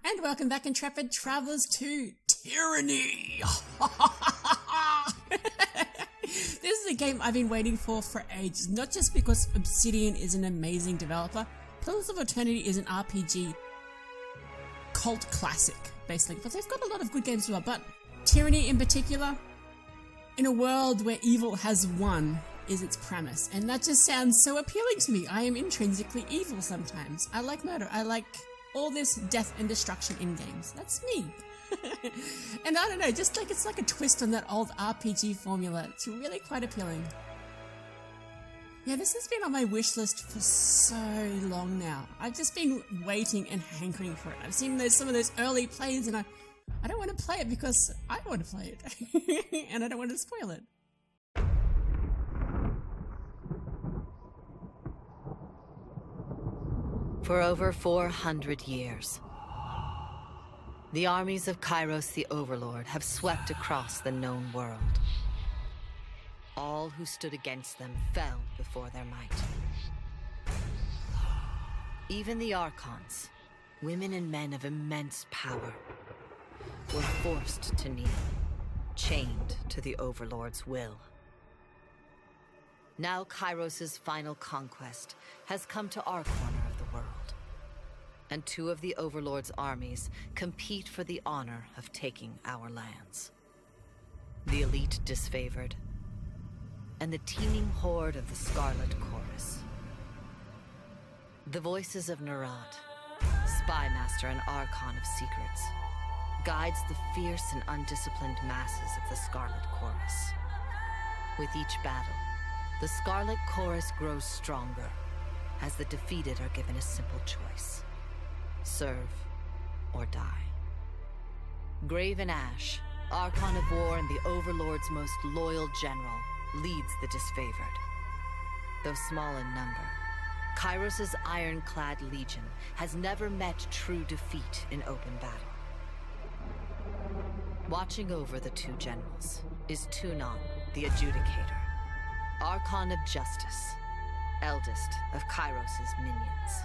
And welcome back, intrepid travelers, to Tyranny! This is a game I've been waiting for ages, not just because Obsidian is an amazing developer. Pillars of Eternity is an RPG cult classic, basically, but they've got a lot of good games as well. But Tyranny in particular, in a world where evil has won, is its premise, and that just sounds so appealing to me. I am intrinsically evil sometimes. I like murder. I like all this death and destruction in games. That's me. And I don't know, just like it's like a twist on that old RPG formula. It's really quite appealing. Yeah, this has been on my wish list for so long now. I've just been waiting and hankering for it. I've seen some of those early plays, and I don't want to play it because I want to play it. And I don't want to spoil it. For over 400 years, the armies of Kairos the Overlord have swept across the known world. All who stood against them fell before their might. Even the Archons, women and men of immense power, were forced to kneel, chained to the Overlord's will. Now Kairos' final conquest has come to our corner of the world, and two of the Overlord's armies compete for the honor of taking our lands. The elite disfavored, and the teeming horde of the Scarlet Chorus. The voices of Nerat, spy master and Archon of secrets, guides the fierce and undisciplined masses of the Scarlet Chorus. With each battle, the Scarlet Chorus grows stronger, as the defeated are given a simple choice: serve or die. Graven Ash, Archon of War and the Overlord's most loyal general, leads the disfavored. Though small in number, Kairos' ironclad legion has never met true defeat in open battle. Watching over the two generals is Tyranny, the Adjudicator, Archon of Justice, eldest of Kairos' minions.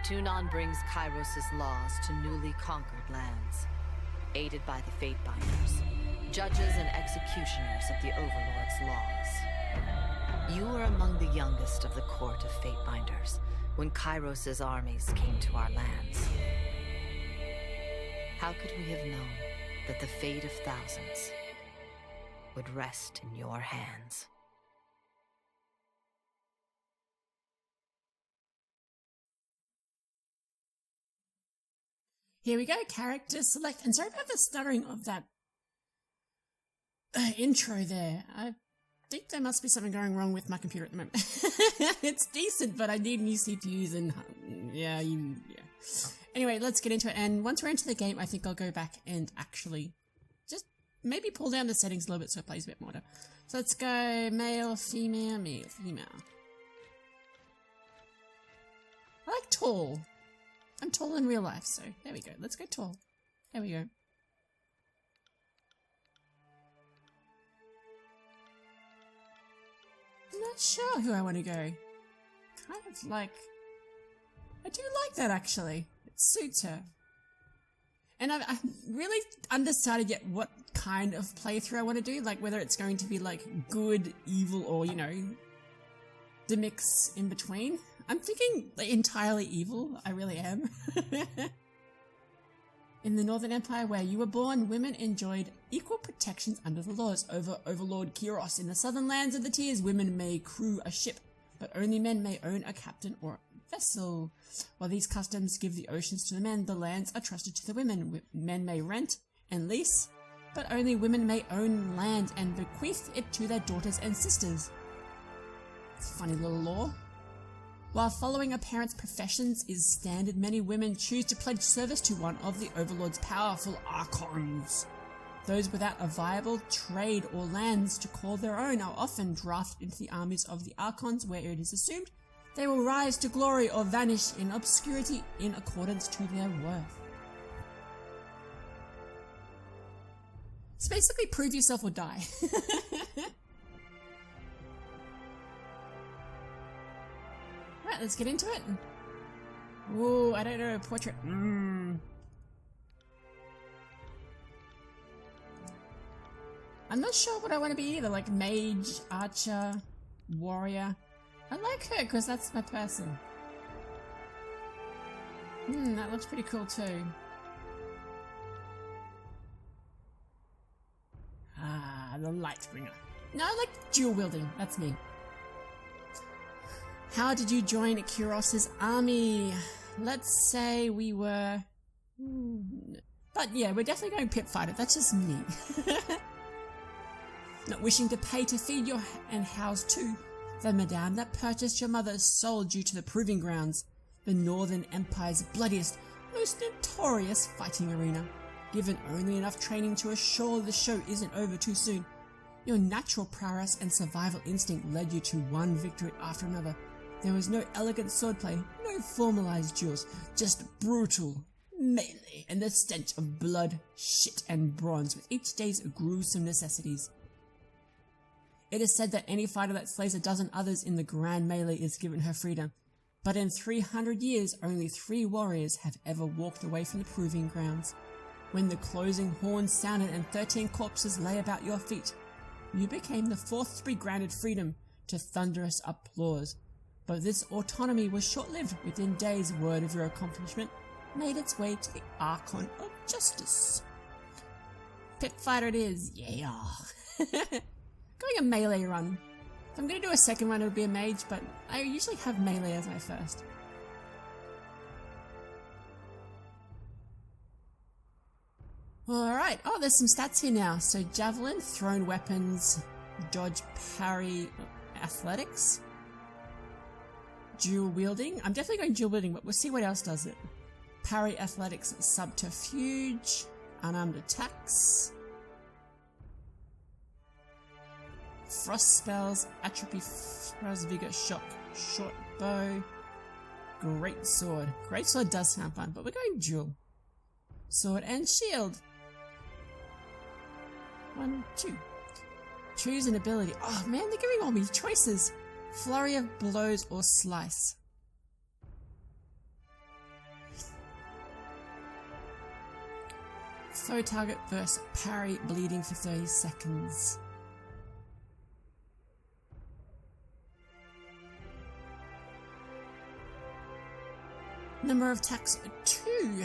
Tyranny brings Kairos' laws to newly conquered lands, aided by the Fatebinders, judges and executioners of the Overlord's laws. You were among the youngest of the court of Fatebinders when Kairos' armies came to our lands. How could we have known that the fate of thousands would rest in your hands? Here we go, character select. And sorry about the stuttering of that intro there. I think there must be something going wrong with my computer at the moment. It's decent, but I need new CPUs and yeah. Anyway, let's get into it. And once we're into the game, I think I'll go back and actually just maybe pull down the settings a little bit so it plays a bit more. So let's go male, female, male, female. I like tall. I'm tall in real life, so there we go. Let's go tall. There we go. I'm not sure who I want to go. Kind of like... I do like that, actually. It suits her. And I'm really undecided yet what kind of playthrough I want to do. Like, whether it's going to be, like, good, evil, or, you know, the mix in between. I'm thinking like, entirely evil. I really am. In the Northern Empire where you were born, women enjoyed equal protections under the laws over Overlord Kyros. In the southern lands of the Tiers, women may crew a ship, but only men may own a captain or vessel. While these customs give the oceans to the men, the lands are trusted to the women. Men may rent and lease, but only women may own land and bequeath it to their daughters and sisters. Funny little law. While following a parent's professions is standard, many women choose to pledge service to one of the Overlord's powerful Archons. Those without a viable trade or lands to call their own are often drafted into the armies of the Archons, where it is assumed they will rise to glory or vanish in obscurity in accordance to their worth. It's basically prove yourself or die. Right, let's get into it. Ooh, I don't know, portrait. I'm not sure what I want to be either, like mage, archer, warrior. I like her because that's my person. That looks pretty cool too. Ah, the Lightbringer. No, I like dual wielding. That's me. How did you join Kuros's army? Let's say we were... But yeah, we're definitely going pit fighter. That's just me. Not wishing to pay to feed your and house too. The madame that purchased your mother sold you to the Proving Grounds, the Northern Empire's bloodiest, most notorious fighting arena. Given only enough training to assure the show isn't over too soon, your natural prowess and survival instinct led you to one victory after another. There was no elegant swordplay, no formalized duels, just brutal melee and the stench of blood, shit and bronze with each day's gruesome necessities. It is said that any fighter that slays a dozen others in the grand melee is given her freedom, but in 300 years only 3 warriors have ever walked away from the Proving Grounds. When the closing horns sounded and 13 corpses lay about your feet, you became the 4th to be granted freedom to thunderous applause. But this autonomy was short-lived. Within days, word of your accomplishment made its way to the Archon of Justice. Pit fighter it is, yeah. Going a melee run. If I'm going to do a second one, it'll be a mage, but I usually have melee as my first. Alright, oh, there's some stats here now. So javelin, thrown weapons, dodge, parry, athletics, dual wielding. I'm definitely going dual wielding, but we'll see what else does it. Parry, athletics, subterfuge, unarmed attacks, frost spells, atrophy, frost, vigor, shock, short bow, great sword. Great sword does sound fun, but we're going dual. Sword and shield. 1, 2. Choose an ability. Oh man, they're giving all me choices. Flurry of blows or slice. Foe target burst, parry, bleeding for 30 seconds. Number of attacks, 2.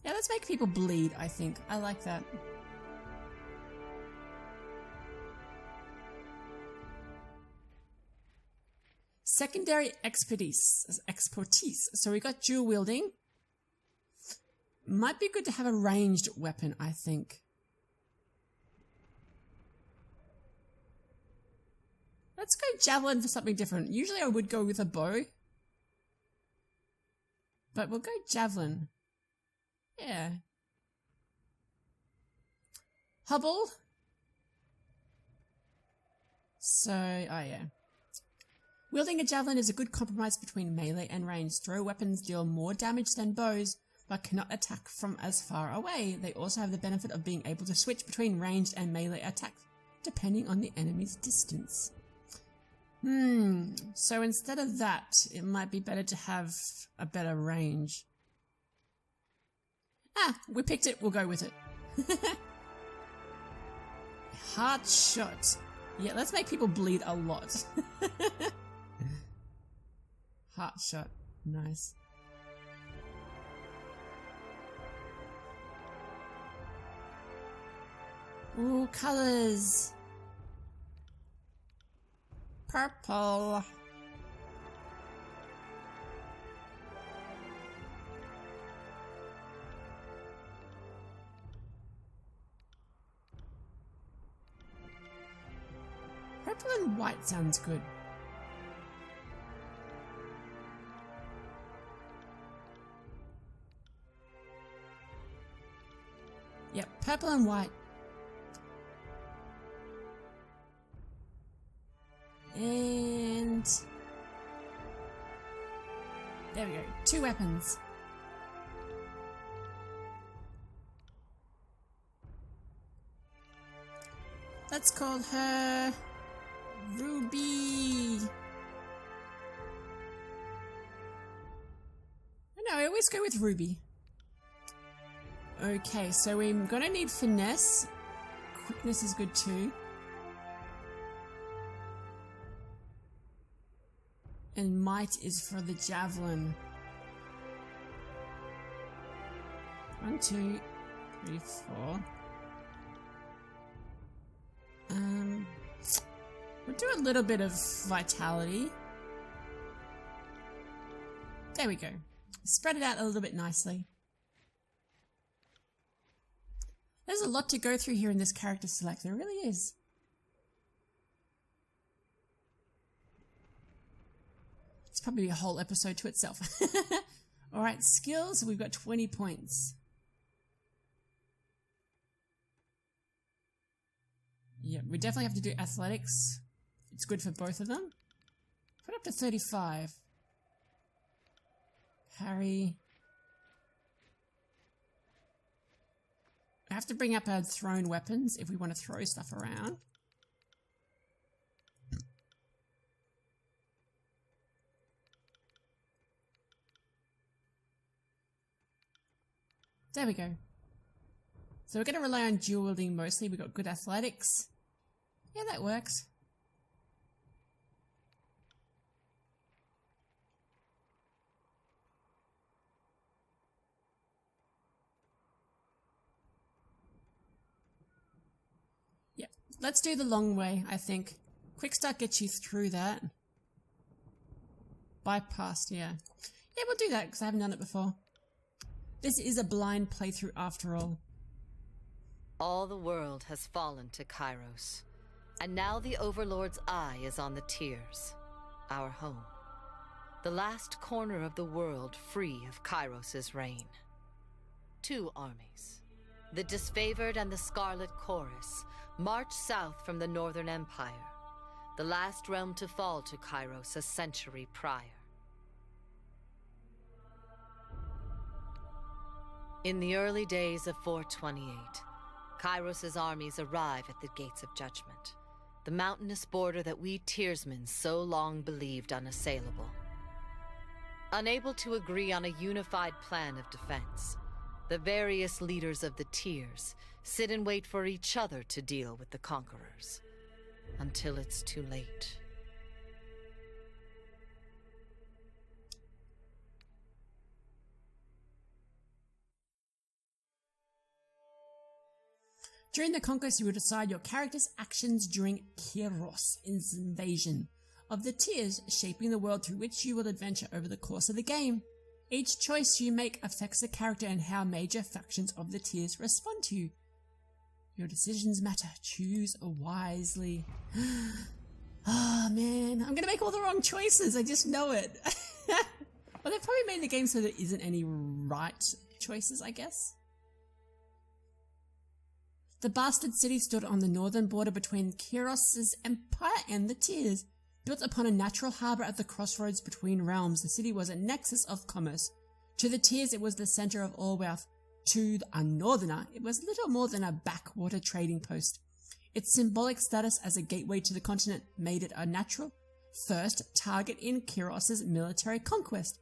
Yeah, let's make people bleed, I think. I like that. Secondary expertise. So we got dual wielding. Might be good to have a ranged weapon, I think. Let's go javelin for something different. Usually I would go with a bow. But we'll go javelin. Yeah. Hubble. So, oh yeah. Wielding a javelin is a good compromise between melee and range. Throw weapons deal more damage than bows, but cannot attack from as far away. They also have the benefit of being able to switch between ranged and melee attacks, depending on the enemy's distance. So instead of that, it might be better to have a better range. Ah, we picked it, we'll go with it. Heart shot. Yeah, let's make people bleed a lot. Heart shot, nice. Ooh, colors. Purple. Purple and white sounds good. Yep, purple and white. And there we go. 2 weapons. Let's call her Ruby. I know, I always go with Ruby. Okay, so we're gonna need finesse. Quickness is good too. And might is for the javelin. 1, 2, 3, 4. We'll do a little bit of vitality. There we go. Spread it out a little bit nicely. There's a lot to go through here in this character select. There really is. It's probably a whole episode to itself. Alright, skills. We've got 20 points. Yeah, we definitely have to do athletics. It's good for both of them. Put up to 35. Parry. I have to bring up our thrown weapons if we want to throw stuff around. There we go. So we're going to rely on dual wielding mostly. We've got good athletics. Yeah, that works. Yeah, let's do the long way, I think. Quick start gets you through that. Bypassed, yeah. Yeah, we'll do that because I haven't done it before. This is a blind playthrough after all. All the world has fallen to Kairos, and now the Overlord's eye is on the Tears, our home. The last corner of the world free of Kairos' reign. 2 armies, the Disfavored and the Scarlet Chorus, march south from the Northern Empire, the last realm to fall to Kairos a century prior. In the early days of 428, Kairos' armies arrive at the Gates of Judgment, the mountainous border that we Tearsmen so long believed unassailable. Unable to agree on a unified plan of defense, the various leaders of the Tears sit and wait for each other to deal with the conquerors, until it's too late. During the conquest, you will decide your character's actions during Kairos' invasion of the Tears, shaping the world through which you will adventure over the course of the game. Each choice you make affects the character and how major factions of the Tears respond to you. Your decisions matter. Choose wisely. Oh man, I'm gonna make all the wrong choices. I just know it. Well, they've probably made the game so there isn't any right choices, I guess. The Bastard City stood on the northern border between Kairos' empire and the Tears. Built upon a natural harbour at the crossroads between realms, the city was a nexus of commerce. To the Tears, it was the centre of all wealth. To a northerner, it was little more than a backwater trading post. Its symbolic status as a gateway to the continent made it a natural first target in Kairos' military conquest.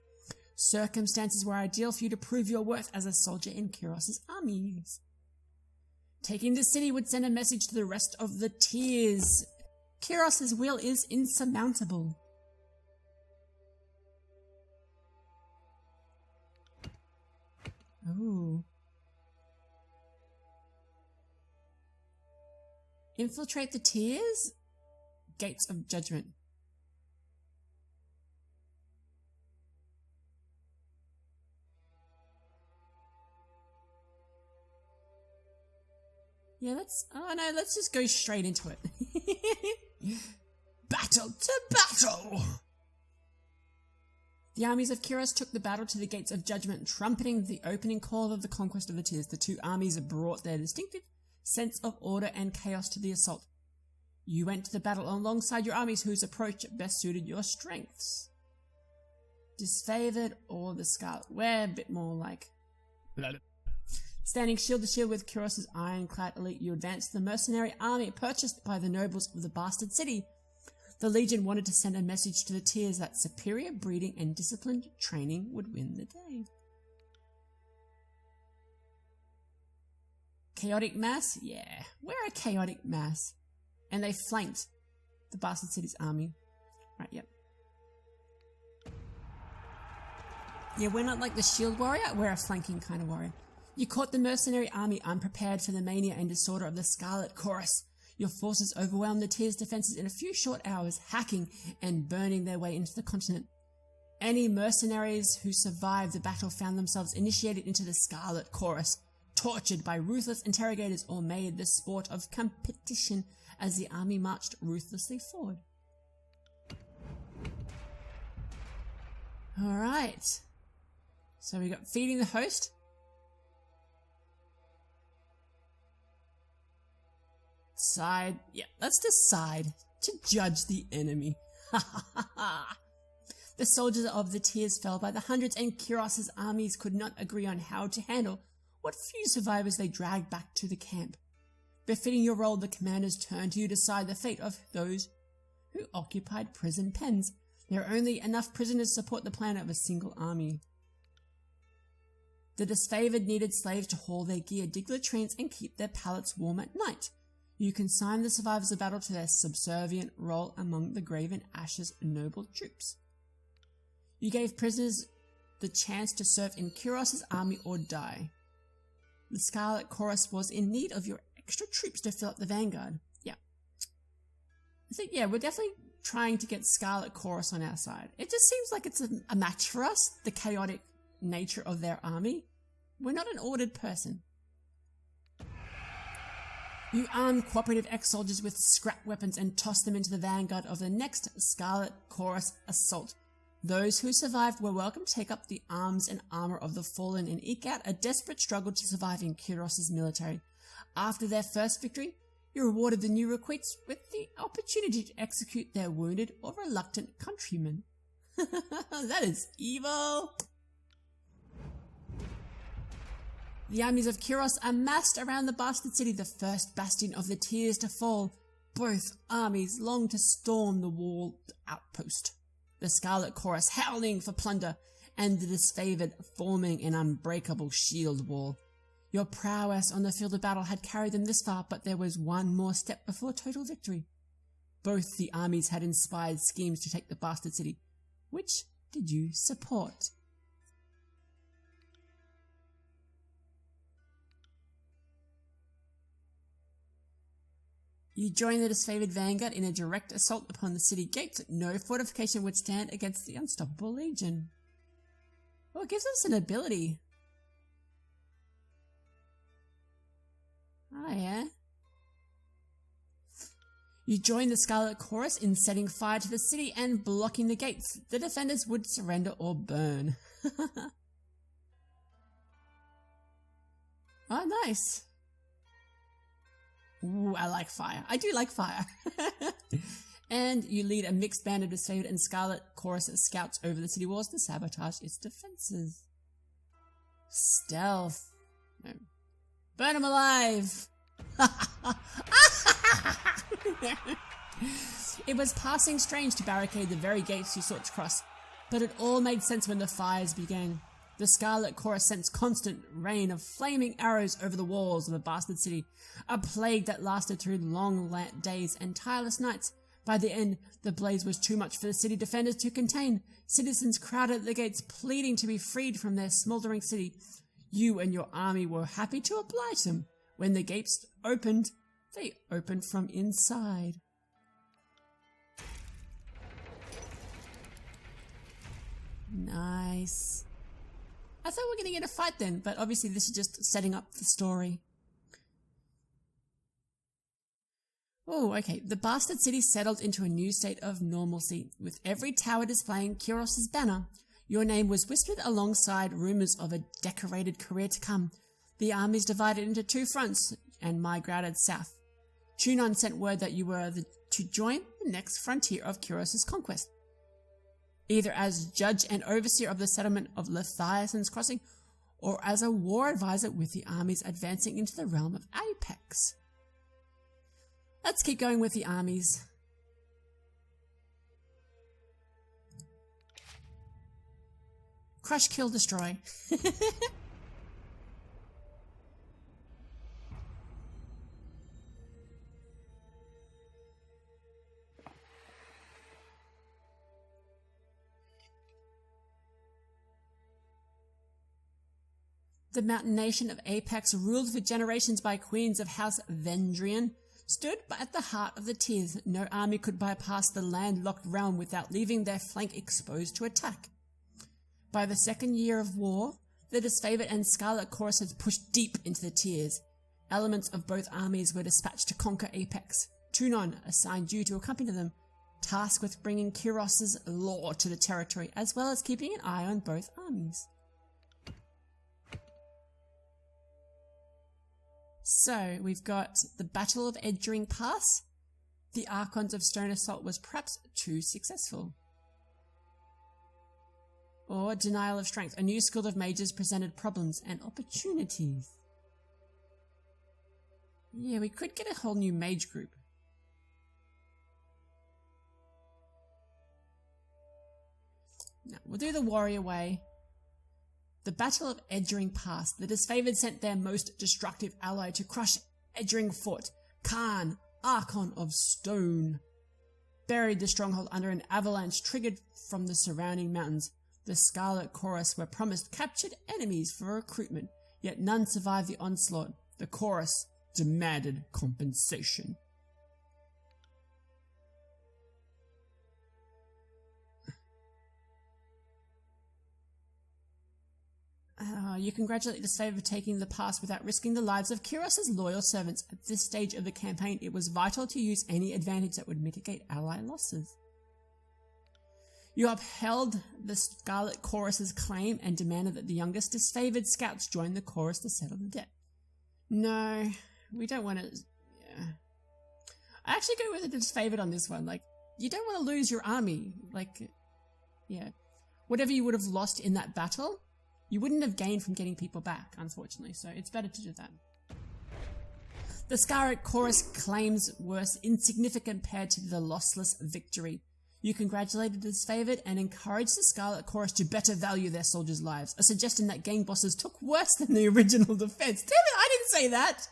Circumstances were ideal for you to prove your worth as a soldier in Kairos' armies. Taking the city would send a message to the rest of the Tears. Kairos' will is insurmountable. Ooh. Infiltrate the Tears? Gates of Judgment. Yeah, let's just go straight into it. Battle to battle! The armies of Kairos took the battle to the Gates of Judgment, trumpeting the opening call of the conquest of the Tears. The 2 armies brought their distinctive sense of order and chaos to the assault. You went to the battle alongside your armies whose approach best suited your strengths. Disfavored or the Scarlet? We're a bit more like... Standing shield to shield with Kairos' ironclad elite, you advanced the mercenary army purchased by the nobles of the Bastard City. The Legion wanted to send a message to the Tears that superior breeding and disciplined training would win the day. Chaotic mass? Yeah, we're a chaotic mass. And they flanked the Bastard City's army. Right, yep. Yeah, we're not like the shield warrior, we're a flanking kind of warrior. You caught the mercenary army unprepared for the mania and disorder of the Scarlet Chorus. Your forces overwhelmed the Tyr's defenses in a few short hours, hacking and burning their way into the continent. Any mercenaries who survived the battle found themselves initiated into the Scarlet Chorus, tortured by ruthless interrogators, or made the sport of competition as the army marched ruthlessly forward. Alright. So we got feeding the host. Side. Yeah, let's decide to judge the enemy. The soldiers of the Tyrs fell by the hundreds, and Kyros' armies could not agree on how to handle what few survivors they dragged back to the camp. Befitting your role, the commanders turned to you to decide the fate of those who occupied prison pens. There are only enough prisoners to support the plan of a single army. The disfavored needed slaves to haul their gear, dig latrines, and keep their pallets warm at night. You consigned the survivors of battle to their subservient role among the grave and ashes noble troops. You gave prisoners the chance to serve in Kyros' army or die. The Scarlet Chorus was in need of your extra troops to fill up the vanguard. Yeah. I think, yeah, we're definitely trying to get Scarlet Chorus on our side. It just seems like it's a match for us, the chaotic nature of their army. We're not an ordered person. You armed cooperative ex-soldiers with scrap weapons and tossed them into the vanguard of the next Scarlet Chorus assault. Those who survived were welcome to take up the arms and armor of the fallen and eke out a desperate struggle to survive in Kyros' military. After their first victory, you rewarded the new recruits with the opportunity to execute their wounded or reluctant countrymen. That is evil! The armies of Kyros amassed around the Bastard City, the first bastion of the Tyrs to fall. Both armies longed to storm the walled outpost, the Scarlet Chorus howling for plunder, and the disfavored forming an unbreakable shield wall. Your prowess on the field of battle had carried them this far, but there was one more step before total victory. Both the armies had inspired schemes to take the Bastard City. Which did you support? You joined the disfavored vanguard in a direct assault upon the city gates. No fortification would stand against the unstoppable legion. Well, it gives us an ability. Oh, yeah. You joined the Scarlet Chorus in setting fire to the city and blocking the gates. The defenders would surrender or burn. Oh, nice. Ooh, I like fire. I do like fire. And you lead a mixed band of disfavored and Scarlet Chorus scouts over the city walls to sabotage its defenses. Stealth. No. Burn them alive! It was passing strange to barricade the very gates you sought to cross, but it all made sense when the fires began. The Scarlet Chorus sent constant rain of flaming arrows over the walls of the Bastard City, a plague that lasted through long days and tireless nights. By the end, the blaze was too much for the city defenders to contain. Citizens crowded at the gates, pleading to be freed from their smoldering city. You and your army were happy to oblige them. When the gates opened, they opened from inside. Nice. I thought we were going to get a fight then, but obviously this is just setting up the story. Oh, okay. The Bastard City settled into a new state of normalcy, with every tower displaying Kyros' banner. Your name was whispered alongside rumors of a decorated career to come. The armies divided into two fronts and migrated south. Chunon sent word that you were to join the next frontier of Kyros' conquest, either as judge and overseer of the settlement of Leviathan's Crossing, or as a war advisor with the armies advancing into the realm of Apex. Let's keep going with the armies. Crush, kill, destroy. The mountain nation of Apex, ruled for generations by queens of House Vendrian, stood at the heart of the tiers. No army could bypass the landlocked realm without leaving their flank exposed to attack. By the second year of war, the disfavored and Scarlet Chorus had pushed deep into the tiers. Elements of both armies were dispatched to conquer Apex. Tunon assigned you to accompany them, tasked with bringing Kyros's law to the territory, as well as keeping an eye on both armies. So, we've got the Battle of Edgering Pass. The Archons of Stone Assault was perhaps too successful. Or Denial of Strength. A new school of mages presented problems and opportunities. Yeah, we could get a whole new mage group. Now, we'll do the warrior way. The Battle of Edgering Pass. The disfavored sent their most destructive ally to crush Edgering Fort, Khan, Archon of Stone. Buried the stronghold under an avalanche triggered from the surrounding mountains. The Scarlet Chorus were promised captured enemies for recruitment, yet none survived the onslaught. The Chorus demanded compensation. You congratulate the disfavored for taking the pass without risking the lives of Kyros's loyal servants. At this stage of the campaign, it was vital to use any advantage that would mitigate ally losses. You upheld the Scarlet Chorus's claim and demanded that the youngest disfavored scouts join the chorus to settle the debt. No, we don't want to... Yeah. I actually go with the disfavored on this one. Like, you don't want to lose your army. Like, yeah. Whatever you would have lost in that battle, you wouldn't have gained from getting people back, unfortunately, so it's better to do that. The Scarlet Chorus claims were insignificant compared to the lossless victory. You congratulated the disfavored and encouraged the Scarlet Chorus to better value their soldiers' lives, a suggestion that gang bosses took worse than the original defense. Damn it, I didn't say that!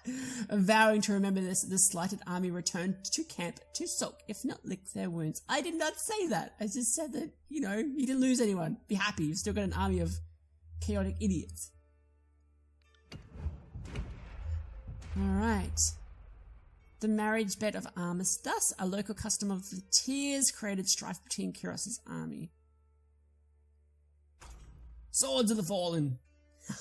Vowing to remember this, the slighted army returned to camp to sulk, if not lick their wounds. I did not say that. I just said that, you know, you didn't lose anyone. Be happy, you've still got an army of chaotic idiots. Alright. The marriage bed of Armistice, a local custom of the Tiers, created strife between Kyros's army. Swords of the Fallen.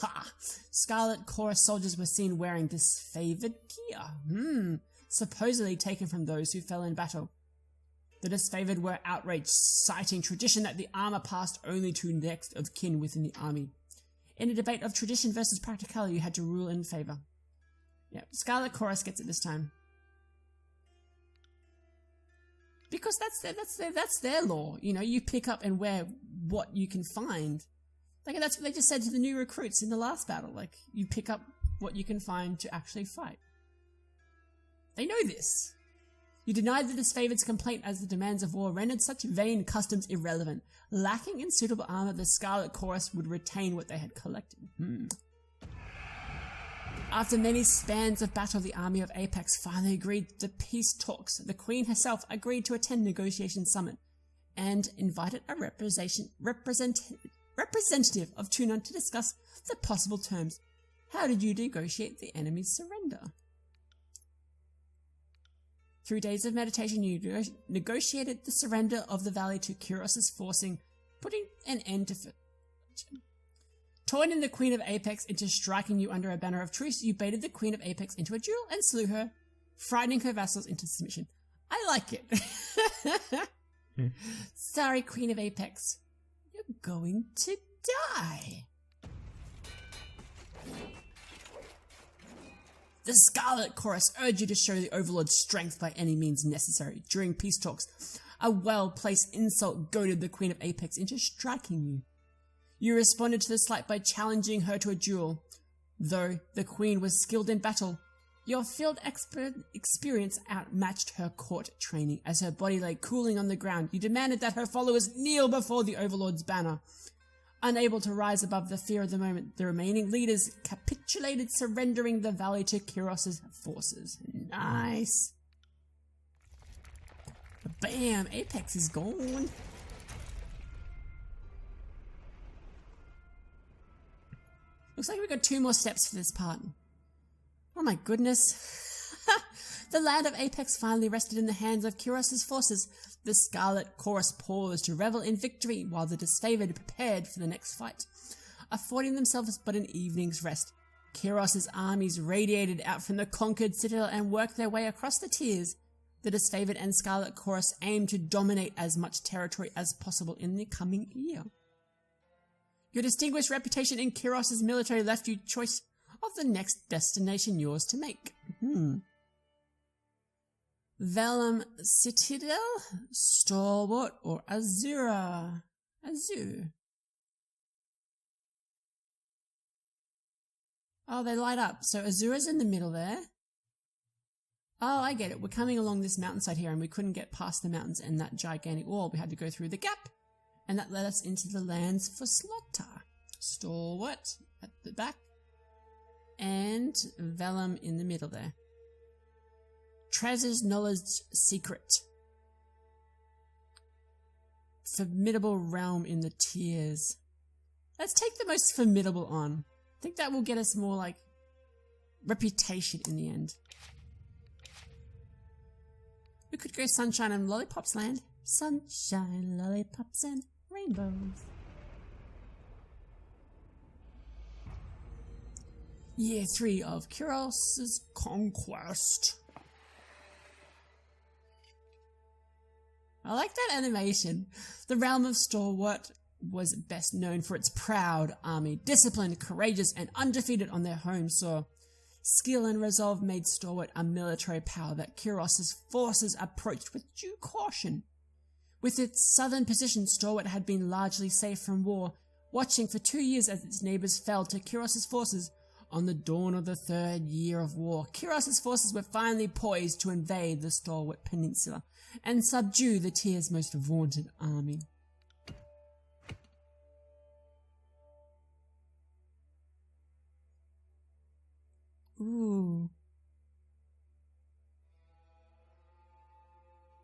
Ha! Scarlet Chorus soldiers were seen wearing disfavored gear. Supposedly taken from those who fell in battle. The disfavored were outraged, citing tradition that the armor passed only to next of kin within the army. In a debate of tradition versus practicality, you had to rule in favor. Yeah, Scarlet Chorus gets it this time. Because that's their law, you know, you pick up and wear what you can find. Like, that's what they just said to the new recruits in the last battle, like, you pick up what you can find to actually fight. They know this. You denied the disfavored's complaint as the demands of war rendered such vain customs irrelevant. Lacking in suitable armor, the Scarlet Chorus would retain what they had collected. After many spans of battle, the army of Apex finally agreed to peace talks. The Queen herself agreed to attend negotiation summit and invited a representative of Tunon to discuss the possible terms. How did you negotiate the enemy's surrender? 3 days of meditation, you negotiated the surrender of the valley to Kyros's forcing, putting an end to Turning the Queen of Apex into striking you under a banner of truce, you baited the Queen of Apex into a duel and slew her, frightening her vassals into submission. I like it. Sorry, Queen of Apex. You're going to die. The Scarlet Chorus urge you to show the Overlord's strength by any means necessary. During peace talks, a well-placed insult goaded the Queen of Apex into striking you. You responded to the slight by challenging her to a duel. Though the Queen was skilled in battle, your field experience outmatched her court training. As her body lay cooling on the ground, you demanded that her followers kneel before the Overlord's banner. Unable to rise above the fear of the moment, the remaining leaders capitulated, surrendering the valley to Kyros's forces. Nice. Bam! Apex is gone. Looks like we've got 2 more steps for this part. Oh my goodness. The land of Apex finally rested in the hands of Kyros' forces. The Scarlet Chorus paused to revel in victory while the disfavored prepared for the next fight. Affording themselves but an evening's rest, Kyros' armies radiated out from the conquered citadel and worked their way across the tiers. The disfavored and Scarlet Chorus aimed to dominate as much territory as possible in the coming year. Your distinguished reputation in Kyros' military left you choice of the next destination yours to make. Vellum Citadel, Stalwart, or Azura? Azure. Oh, they light up. So Azura's in the middle there. Oh, I get it. We're coming along this mountainside here and we couldn't get past the mountains and that gigantic wall. We had to go through the gap. And that led us into the lands for slaughter. Stalwart at the back. And Vellum in the middle there. Treasures, knowledge, secret. Formidable realm in the tiers. Let's take the most formidable on. I think that will get us more like reputation in the end. We could go Sunshine and Lollipops land. Sunshine, lollipops, and rainbows. Year 3 of Kyros' conquest. I like that animation. The realm of Stalwart was best known for its proud army, disciplined, courageous, and undefeated on their home soil. Skill and resolve made Stalwart a military power that Kyros' forces approached with due caution. With its southern position, Stalwart had been largely safe from war, watching for 2 years as its neighbors fell to Kyros' forces. On the dawn of the 3rd year of war, Kyros' forces were finally poised to invade the Stalwart Peninsula and subdue the tier's most vaunted army. Ooh.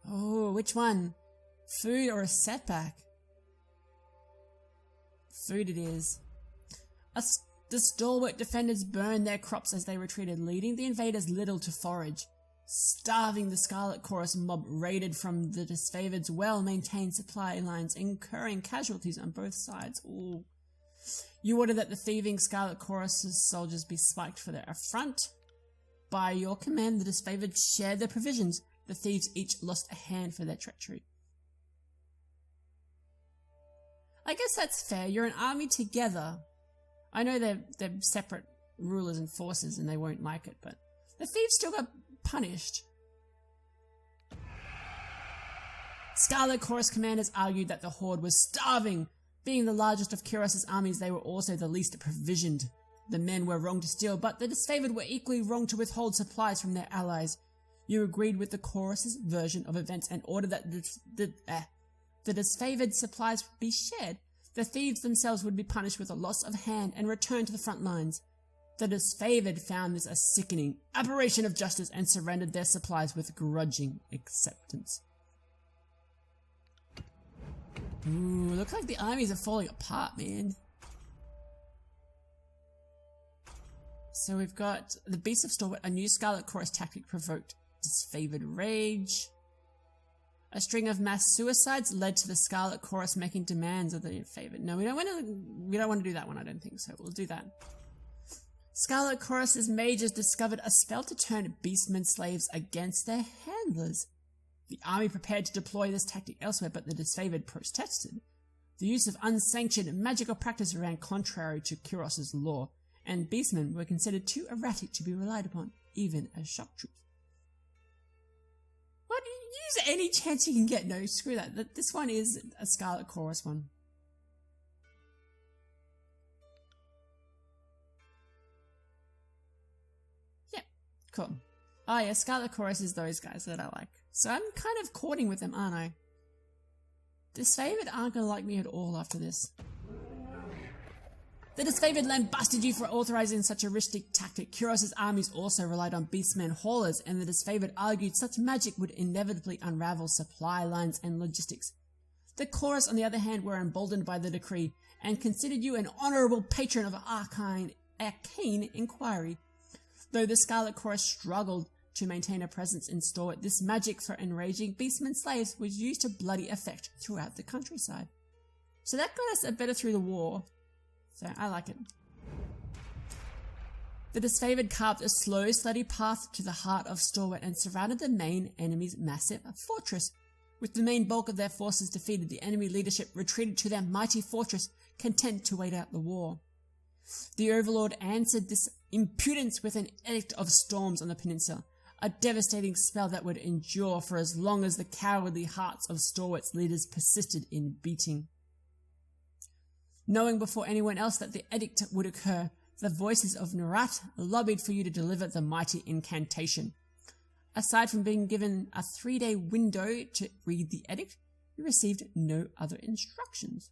Oh, which one? Food or a setback? Food it is. The Stalwart defenders burned their crops as they retreated, leaving the invaders little to forage. Starving, the Scarlet Chorus mob raided from the disfavored's well-maintained supply lines, incurring casualties on both sides. Ooh. You ordered that the thieving Scarlet Chorus' soldiers be spiked for their affront. By your command, the disfavored shared their provisions. The thieves each lost a hand for their treachery. I guess that's fair. You're an army together. I know they're separate rulers and forces and they won't like it, but the thieves still got punished. Scarlet Chorus commanders argued that the Horde was starving. Being the largest of Kyros' armies, they were also the least provisioned. The men were wrong to steal, but the disfavored were equally wrong to withhold supplies from their allies. You agreed with the Chorus' version of events and ordered that the disfavored supplies be shared. The thieves themselves would be punished with a loss of hand and returned to the front lines. The disfavored found this a sickening aberration of justice and surrendered their supplies with grudging acceptance. Ooh, looks like the armies are falling apart, man. So we've got the Beast of Stalwart, a new Scarlet Chorus tactic provoked disfavored rage. A string of mass suicides led to the Scarlet Chorus making demands of the disfavored. No, we don't want to do that one, I don't think so. We'll do that. Scarlet Chorus's mages discovered a spell to turn beastmen slaves against their handlers. The army prepared to deploy this tactic elsewhere, but the disfavored protested. The use of unsanctioned magical practice ran contrary to Kyros' law, and beastmen were considered too erratic to be relied upon, even as shock troops. What? Use any chance you can get. No, screw that. This one is a Scarlet Chorus one. Yep, cool. Oh yeah, Scarlet Chorus is those guys that I like. So I'm kind of courting with them, aren't I? Disfavored aren't gonna like me at all after this. The disfavored land busted you for authorizing such a risky tactic. Kyros' armies also relied on beastmen haulers, and the disfavored argued such magic would inevitably unravel supply lines and logistics. The Chorus, on the other hand, were emboldened by the decree and considered you an honorable patron of arcane a keen inquiry. Though the Scarlet Chorus struggled to maintain a presence in Storwit, this magic for enraging beastmen slaves was used to bloody effect throughout the countryside. So that got us a better through the war. So I like it. The Disfavored carved a slow, steady path to the heart of Storwit and surrounded the main enemy's massive fortress. With the main bulk of their forces defeated, the enemy leadership retreated to their mighty fortress, content to wait out the war. The Overlord answered this impudence with an edict of storms on the peninsula, a devastating spell that would endure for as long as the cowardly hearts of Storwit's leaders persisted in beating. Knowing before anyone else that the edict would occur, the voices of Narat lobbied for you to deliver the mighty incantation. Aside from being given a 3-day window to read the edict, you received no other instructions.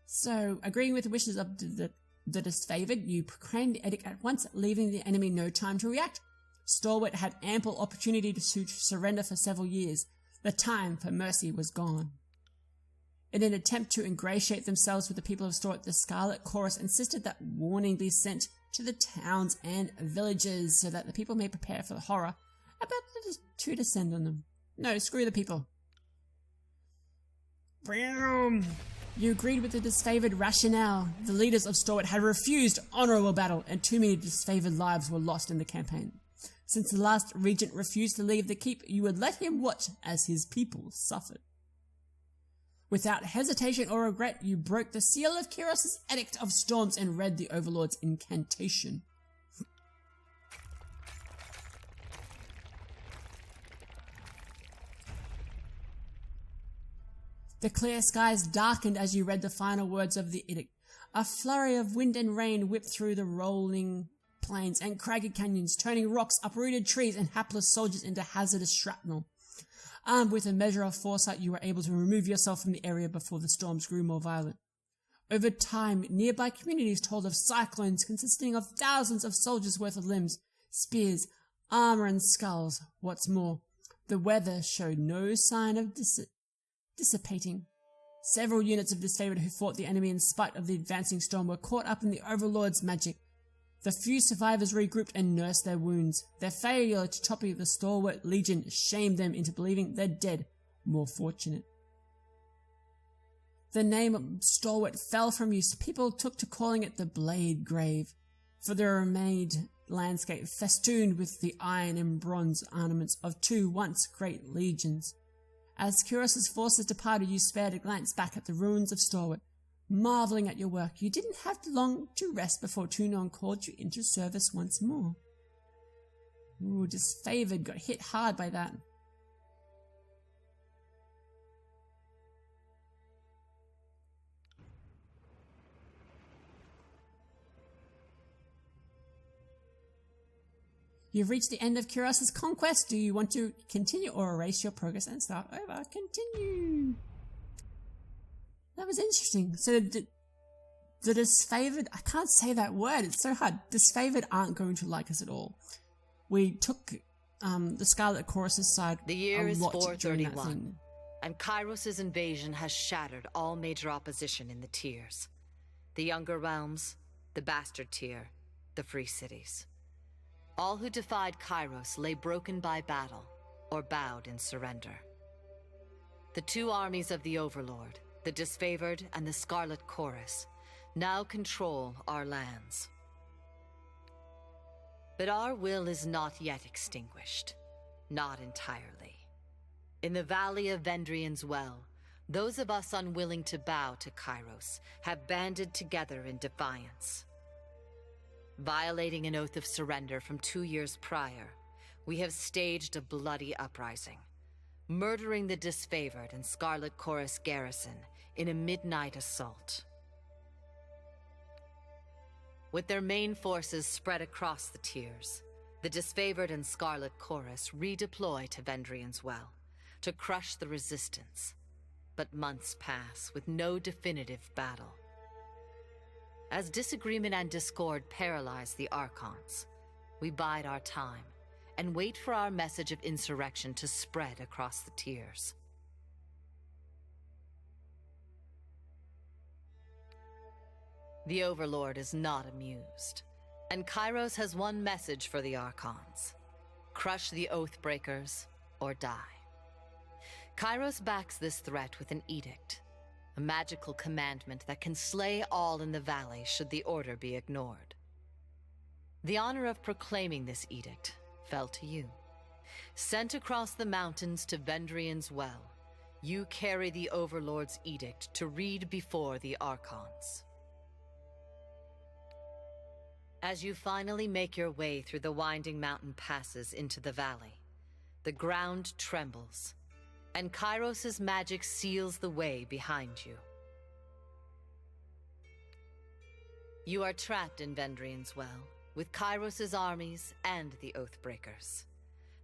So, agreeing with the wishes of the Disfavored, you proclaimed the edict at once, leaving the enemy no time to react. Storwit had ample opportunity to surrender for several years. The time for mercy was gone. In an attempt to ingratiate themselves with the people of Storwit, the Scarlet Chorus insisted that warning be sent to the towns and villages so that the people may prepare for the horror about to descend on them. No, screw the people. Boom! You agreed with the Disfavored rationale. The leaders of Storwit had refused honorable battle, and too many Disfavored lives were lost in the campaign. Since the last regent refused to leave the keep, you would let him watch as his people suffered. Without hesitation or regret, you broke the seal of Kyros' Edict of Storms and read the Overlord's incantation. The clear skies darkened as you read the final words of the edict. A flurry of wind and rain whipped through the rolling plains and craggy canyons, turning rocks, uprooted trees, and hapless soldiers into hazardous shrapnel. Armed with a measure of foresight, you were able to remove yourself from the area before the storms grew more violent. Over time, nearby communities told of cyclones consisting of thousands of soldiers' worth of limbs, spears, armor, and skulls. What's more, the weather showed no sign of dissipating. Several units of Disfavored who fought the enemy in spite of the advancing storm were caught up in the Overlord's magic. The few survivors regrouped and nursed their wounds. Their failure to topple the stalwart legion shamed them into believing the dead more fortunate. The name Stalwart fell from use. People took to calling it the Blade Grave, for there remained landscape festooned with the iron and bronze ornaments of two once great legions. As Kyros' forces departed, you spared a glance back at the ruins of Stalwart, marveling at your work. You didn't have long to rest before Tunon called you into service once more. Ooh, Disfavored got hit hard by that. You've reached the end of Kyros' conquest. Do you want to continue or erase your progress and start over? Continue. That was interesting. So the Disfavored, I can't say that word, it's so hard. Disfavored aren't going to like us at all. We took the Scarlet Chorus' side the year a is lot 431, and Kairos' invasion has shattered all major opposition in the tiers. The Younger Realms, the Bastard Tier, the Free Cities. All who defied Kairos lay broken by battle or bowed in surrender. The two armies of the Overlord, the Disfavored and the Scarlet Chorus, now control our lands. But our will is not yet extinguished. Not entirely. In the Valley of Vendrian's Well, those of us unwilling to bow to Kairos have banded together in defiance. Violating an oath of surrender from 2 years prior, we have staged a bloody uprising, murdering the Disfavored and Scarlet Chorus garrison in a midnight assault. With their main forces spread across the tiers, the Disfavored and Scarlet Chorus redeploy to Vendrian's Well to crush the resistance. But months pass with no definitive battle. As disagreement and discord paralyze the Archons, we bide our time and wait for our message of insurrection to spread across the tiers. The Overlord is not amused, and Kairos has one message for the Archons: crush the Oathbreakers or die. Kairos backs this threat with an edict, a magical commandment that can slay all in the valley should the order be ignored. The honor of proclaiming this edict fell to you. Sent across the mountains to Vendrian's Well, you carry the Overlord's edict to read before the Archons. As you finally make your way through the winding mountain passes into the valley, the ground trembles, and Kairos' magic seals the way behind you. You are trapped in Vendrian's Well, with Kairos' armies and the Oathbreakers.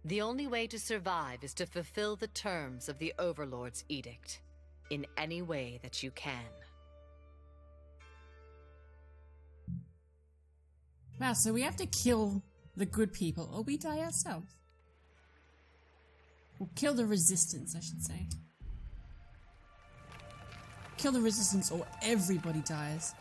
The only way to survive is to fulfill the terms of the Overlord's edict, in any way that you can. Wow, so we have to kill the good people, or we die ourselves. Or kill the resistance, I should say. Kill the resistance or everybody dies.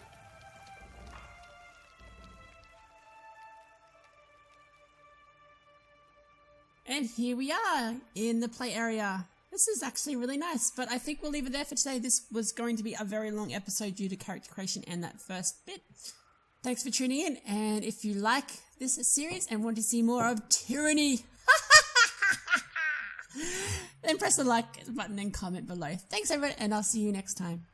And here we are in the play area. This is actually really nice, but I think we'll leave it there for today. This was going to be a very long episode due to character creation and that first bit. Thanks for tuning in, and if you like this series and want to see more of Tyranny, then press the like button and comment below. Thanks everyone, and I'll see you next time.